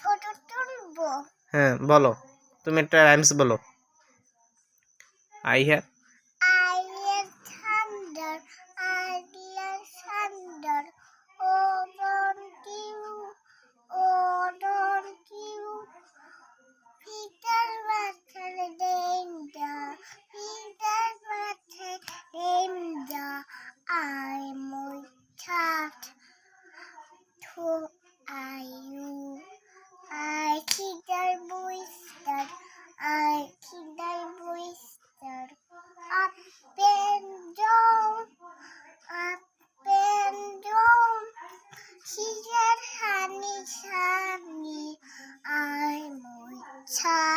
Photo তুলবো। হ্যাঁ বলো, তুমি একটা রাইমস বলো। I have I hear thunder, I hear thunder. Oh, don't you, oh, don't you. Peter Butter danger, Peter Butter danger. I'm tired to you. I see the boister, I see the boister. Up and down, up and down. She said, honey, honey, I'm tired.